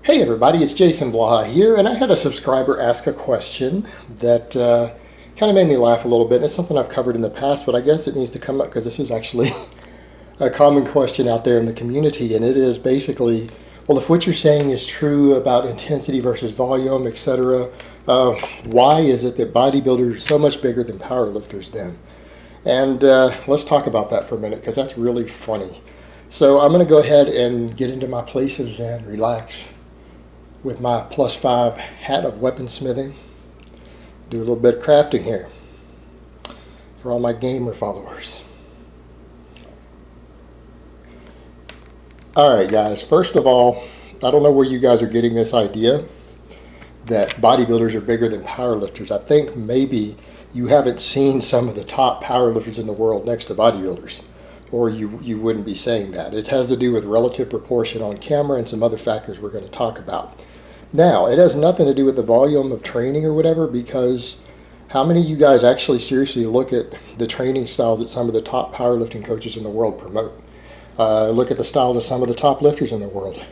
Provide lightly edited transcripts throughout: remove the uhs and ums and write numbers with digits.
Hey everybody, it's Jason Blaha here, and I had a subscriber ask a question that kind of made me laugh a little bit. And it's something I've covered in the past, but I guess it needs to come up because this is actually a common question out there in the community, and it is basically, well, if what you're saying is true about intensity versus volume, etc., why is it that bodybuilders are so much bigger than powerlifters then? And let's talk about that for a minute because that's really funny. So I'm going to go ahead and get into my place of Zen, relax, with my +5 hat of weaponsmithing. Do a little bit of crafting here for all my gamer followers. Alright guys, first of all, I don't know where you guys are getting this idea that bodybuilders are bigger than powerlifters. I think maybe you haven't seen some of the top powerlifters in the world next to bodybuilders, or you wouldn't be saying that. It has to do with relative proportion on camera and some other factors we're going to talk about. Now, it has nothing to do with the volume of training or whatever, because how many of you guys actually seriously look at the training styles that some of the top powerlifting coaches in the world promote? Look at the styles of some of the top lifters in the world.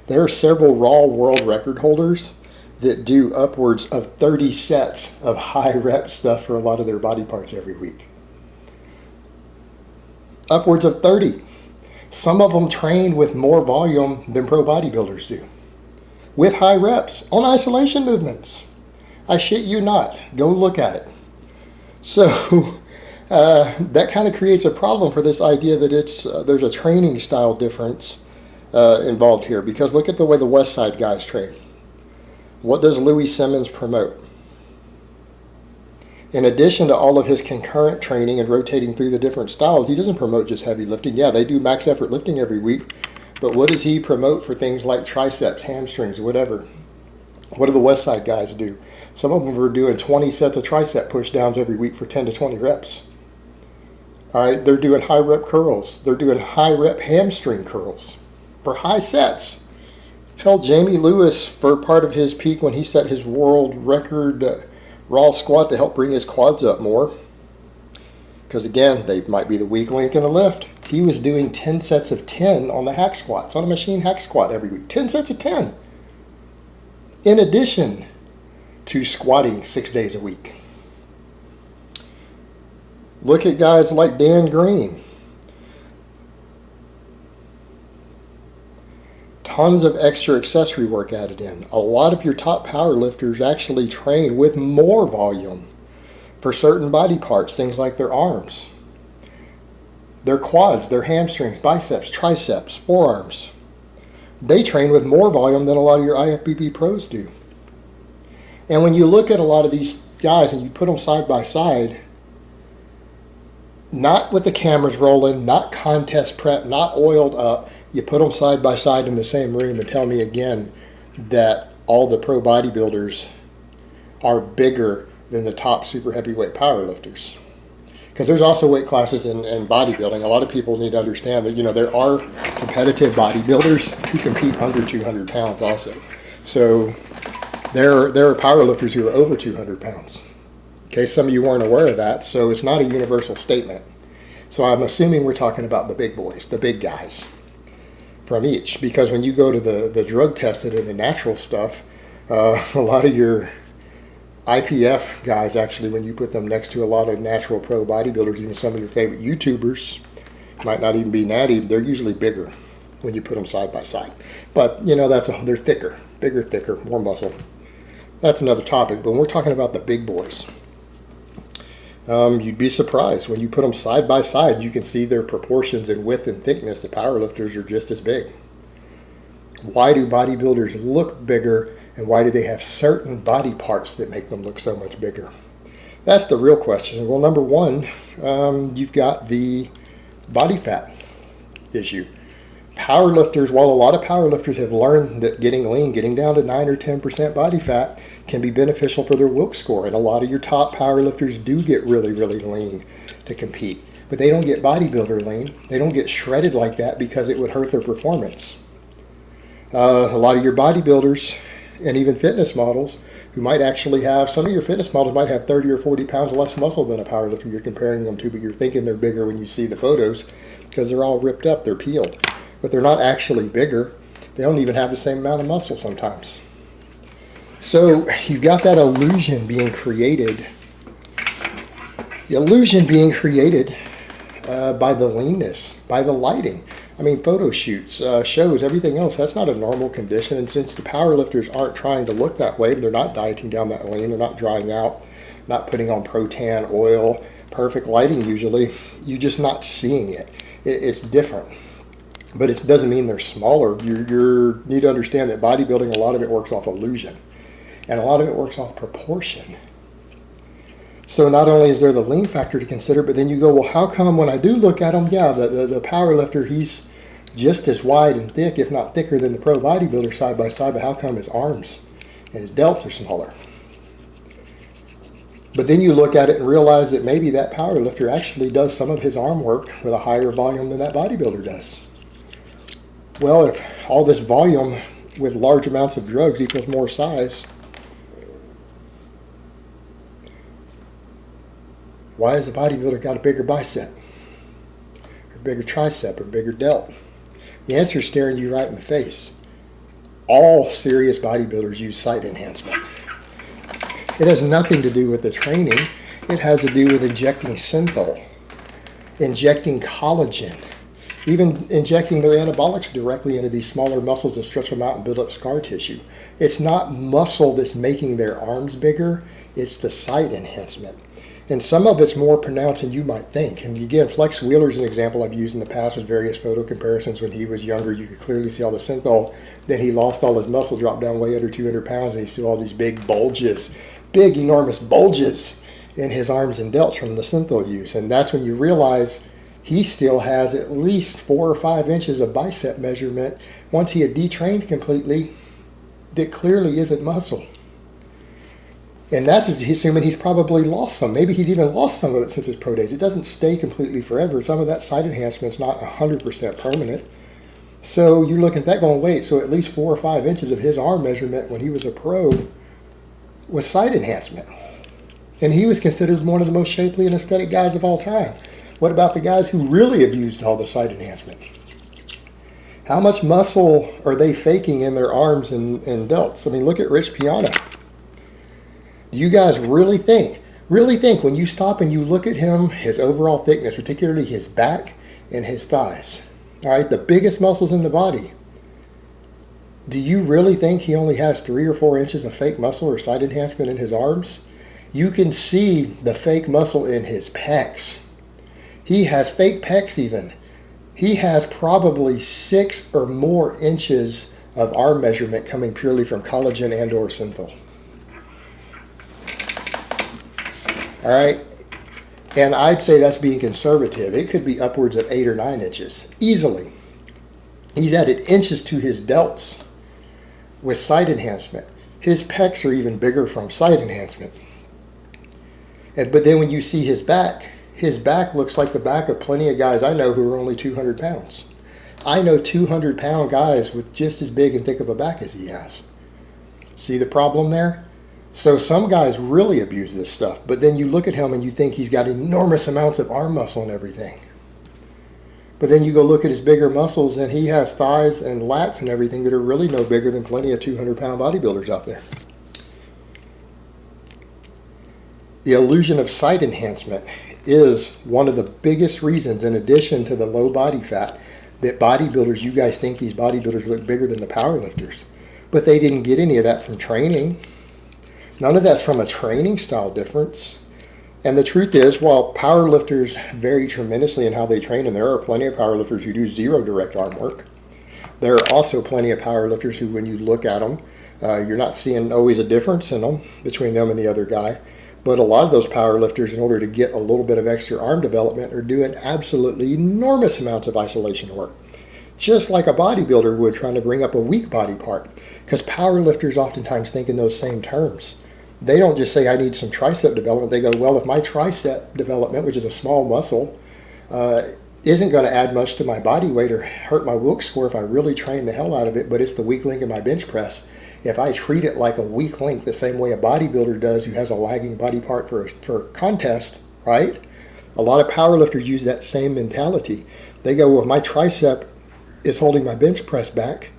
There are several raw world record holders that do upwards of 30 sets of high rep stuff for a lot of their body parts every week. Upwards of 30. Some of them train with more volume than pro bodybuilders do, with high reps on isolation movements. I shit you not. Go look at it. So that kind of creates a problem for this idea that there's a training style difference involved here, because look at the way the West Side guys train. What does Louis Simmons promote? In addition to all of his concurrent training and rotating through the different styles, he doesn't promote just heavy lifting. Yeah, they do max effort lifting every week, but what does he promote for things like triceps, hamstrings, whatever? What do the West Side guys do? Some of them are doing 20 sets of tricep push downs every week for 10 to 20 reps. All right, they're doing high rep curls. They're doing high rep hamstring curls for high sets. Hell, Jamie Lewis, for part of his peak when he set his world record raw squat to help bring his quads up more, because again, they might be the weak link in the lift. He was doing 10 sets of 10 on the hack squats, on a machine hack squat every week. 10 sets of 10. In addition to squatting 6 days a week. Look at guys like Dan Green. Tons of extra accessory work added in. A lot of your top power lifters actually train with more volume for certain body parts, things like their arms, their quads, their hamstrings, biceps, triceps, forearms. They train with more volume than a lot of your IFBB pros do. And when you look at a lot of these guys and you put them side by side, not with the cameras rolling, not contest prep, not oiled up, you put them side by side in the same room and tell me again that all the pro bodybuilders are bigger than the top super heavyweight powerlifters. Because there's also weight classes in bodybuilding. A lot of people need to understand that, there are competitive bodybuilders who compete under 200 pounds also. So there are powerlifters who are over 200 pounds. In case some of you weren't aware of that, so it's not a universal statement. So I'm assuming we're talking about the big boys, the big guys from each, because when you go to the drug tested and the natural stuff, a lot of your IPF guys, actually, when you put them next to a lot of natural pro bodybuilders, even some of your favorite YouTubers, might not even be natty, they're usually bigger when you put them side by side. But, they're thicker, bigger, thicker, more muscle. That's another topic, but when we're talking about the big boys, you'd be surprised. When you put them side by side, you can see their proportions in width and thickness. The powerlifters are just as big. Why do bodybuilders look bigger, and why do they have certain body parts that make them look so much bigger? That's the real question. Well, number one, you've got the body fat issue. Powerlifters, while a lot of powerlifters have learned that getting lean, getting down to 9 or 10% body fat can be beneficial for their Wilks score, and a lot of your top powerlifters do get really, really lean to compete, but they don't get bodybuilder lean. They don't get shredded like that because it would hurt their performance. A lot of your bodybuilders and even fitness models who might actually have, some of your fitness models might have 30 or 40 pounds less muscle than a powerlifter you're comparing them to, but you're thinking they're bigger when you see the photos because they're all ripped up, they're peeled. But they're not actually bigger. They don't even have the same amount of muscle sometimes. So you've got that illusion being created. The illusion being created by the leanness, by the lighting. I mean, photo shoots, shows, everything else, that's not a normal condition. And since the powerlifters aren't trying to look that way, they're not dieting down that lean, they're not drying out, not putting on Pro-Tan, oil, perfect lighting usually, you're just not seeing it. It's different. But it doesn't mean they're smaller. You need to understand that bodybuilding, a lot of it works off illusion. And a lot of it works off proportion. So not only is there the lean factor to consider, but then you go, well, how come when I do look at him, yeah, the power lifter, he's just as wide and thick, if not thicker than the pro bodybuilder side by side, but how come his arms and his delts are smaller? But then you look at it and realize that maybe that power lifter actually does some of his arm work with a higher volume than that bodybuilder does. Well, if all this volume with large amounts of drugs equals more size, why has the bodybuilder got a bigger bicep, or bigger tricep, or bigger delt? The answer is staring you right in the face. All serious bodybuilders use site enhancement. It has nothing to do with the training. It has to do with injecting synthol, injecting collagen, even injecting their anabolics directly into these smaller muscles to stretch them out and build up scar tissue. It's not muscle that's making their arms bigger, it's the site enhancement. And some of it's more pronounced than you might think. And again, Flex Wheeler's an example I've used in the past with various photo comparisons. When he was younger, you could clearly see all the synthol. Then he lost all his muscle, dropped down way under 200 pounds, and he still all these big bulges, big, enormous bulges in his arms and delts from the synthol use. And that's when you realize he still has at least 4 or 5 inches of bicep measurement once he had detrained completely that clearly isn't muscle. And that's assuming he's probably lost some. Maybe he's even lost some of it since his pro days. It doesn't stay completely forever. Some of that site enhancement is not 100% permanent. So you're looking at that going, wait, so at least 4 or 5 inches of his arm measurement when he was a pro was site enhancement. And he was considered one of the most shapely and aesthetic guys of all time. What about the guys who really abused all the site enhancement? How much muscle are they faking in their arms and delts? I mean, look at Rich Piana. Do you guys really think when you stop and you look at him, his overall thickness, particularly his back and his thighs, all right, the biggest muscles in the body, do you really think he only has 3 or 4 inches of fake muscle or site enhancement in his arms? You can see the fake muscle in his pecs. He has fake pecs even. He has probably 6 or more inches of arm measurement coming purely from collagen and or synthol. All right, and I'd say that's being conservative. It could be upwards of 8 or 9 inches, easily. He's added inches to his delts with site enhancement. His pecs are even bigger from site enhancement. But then when you see his back looks like the back of plenty of guys I know who are only 200 pounds. I know 200-pound guys with just as big and thick of a back as he has. See the problem there? So some guys really abuse this stuff, but then you look at him and you think he's got enormous amounts of arm muscle and everything. But then you go look at his bigger muscles and he has thighs and lats and everything that are really no bigger than plenty of 200-pound bodybuilders out there. The illusion of site enhancement is one of the biggest reasons, in addition to the low body fat, that bodybuilders, you guys think these bodybuilders look bigger than the powerlifters. But they didn't get any of that from training. None of that's from a training style difference. And the truth is, while powerlifters vary tremendously in how they train, and there are plenty of powerlifters who do zero direct arm work, there are also plenty of powerlifters who, when you look at them, you're not seeing always a difference in them between them and the other guy. But a lot of those powerlifters, in order to get a little bit of extra arm development, are doing absolutely enormous amounts of isolation work. Just like a bodybuilder would trying to bring up a weak body part. Because powerlifters oftentimes think in those same terms. They don't just say, I need some tricep development. They go, well, if my tricep development, which is a small muscle, isn't going to add much to my body weight or hurt my Wilks score if I really train the hell out of it, but it's the weak link in my bench press. If I treat it like a weak link the same way a bodybuilder does who has a lagging body part for a contest, right? A lot of powerlifters use that same mentality. They go, well, if my tricep is holding my bench press back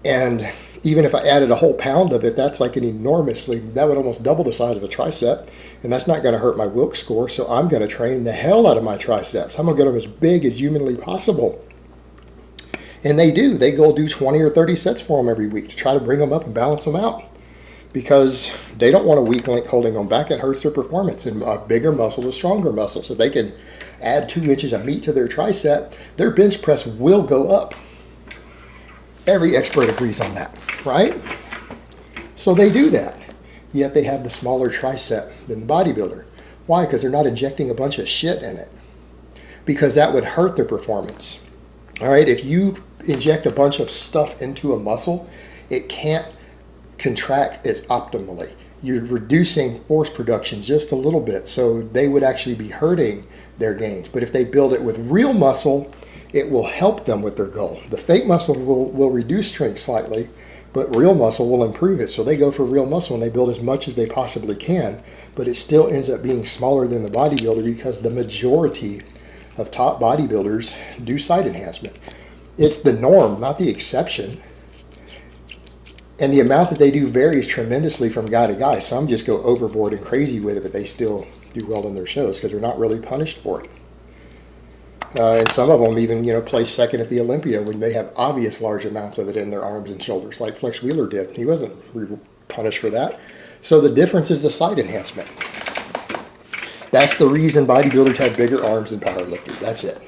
And even if I added a whole pound of it, that's like that would almost double the size of a tricep. And that's not going to hurt my Wilks score. So I'm going to train the hell out of my triceps. I'm going to get them as big as humanly possible. And they do. They go do 20 or 30 sets for them every week to try to bring them up and balance them out. Because they don't want a weak link holding them back. It hurts their performance. And a bigger muscle is a stronger muscle. So they can add 2 inches of meat to their tricep. Their bench press will go up. Every expert agrees on that, right? So they do that. Yet they have the smaller tricep than the bodybuilder. Why? Because they're not injecting a bunch of shit in it. Because that would hurt their performance. All right, if you inject a bunch of stuff into a muscle, it can't contract as optimally. You're reducing force production just a little bit, so they would actually be hurting their gains. But if they build it with real muscle, it will help them with their goal. The fake muscle will reduce strength slightly, but real muscle will improve it. So they go for real muscle and they build as much as they possibly can, but it still ends up being smaller than the bodybuilder because the majority of top bodybuilders do side enhancement. It's the norm, not the exception. And the amount that they do varies tremendously from guy to guy. Some just go overboard and crazy with it, but they still do well in their shows because they're not really punished for it. And some of them even, place second at the Olympia when they have obvious large amounts of it in their arms and shoulders, like Flex Wheeler did. He wasn't punished for that. So the difference is the side enhancement. That's the reason bodybuilders have bigger arms than powerlifters. That's it.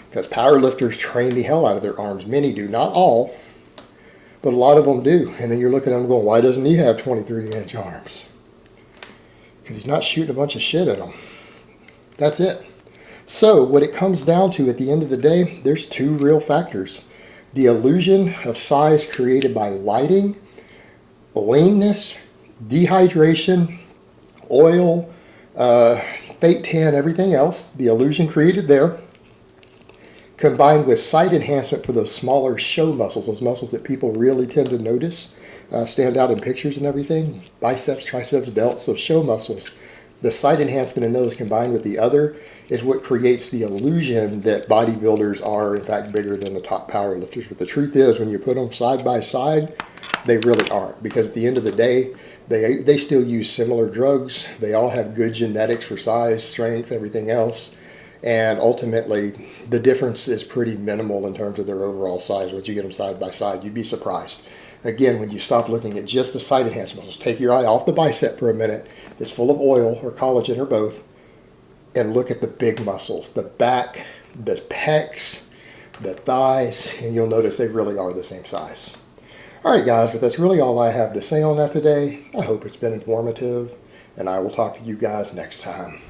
Because powerlifters train the hell out of their arms. Many do, not all, but a lot of them do. And then you're looking at them going, why doesn't he have 23-inch arms? Because he's not shooting a bunch of shit at them. That's it. So what it comes down to at the end of the day, there's 2 real factors. The illusion of size created by lighting, leanness, dehydration, oil, fake tan, everything else, the illusion created there, combined with side enhancement for those smaller show muscles, those muscles that people really tend to notice, stand out in pictures and everything, biceps, triceps, delts, those show muscles. The side enhancement in those combined with the other is what creates the illusion that bodybuilders are in fact bigger than the top powerlifters. But the truth is, when you put them side by side, they really aren't. Because at the end of the day, they still use similar drugs. They all have good genetics for size, strength, everything else. And ultimately, the difference is pretty minimal in terms of their overall size. Once you get them side by side, you'd be surprised. Again, when you stop looking at just the side enhancement muscles, take your eye off the bicep for a minute. It's full of oil or collagen or both. And look at the big muscles, the back, the pecs, the thighs, and you'll notice they really are the same size. All right, guys, but that's really all I have to say on that today. I hope it's been informative, and I will talk to you guys next time.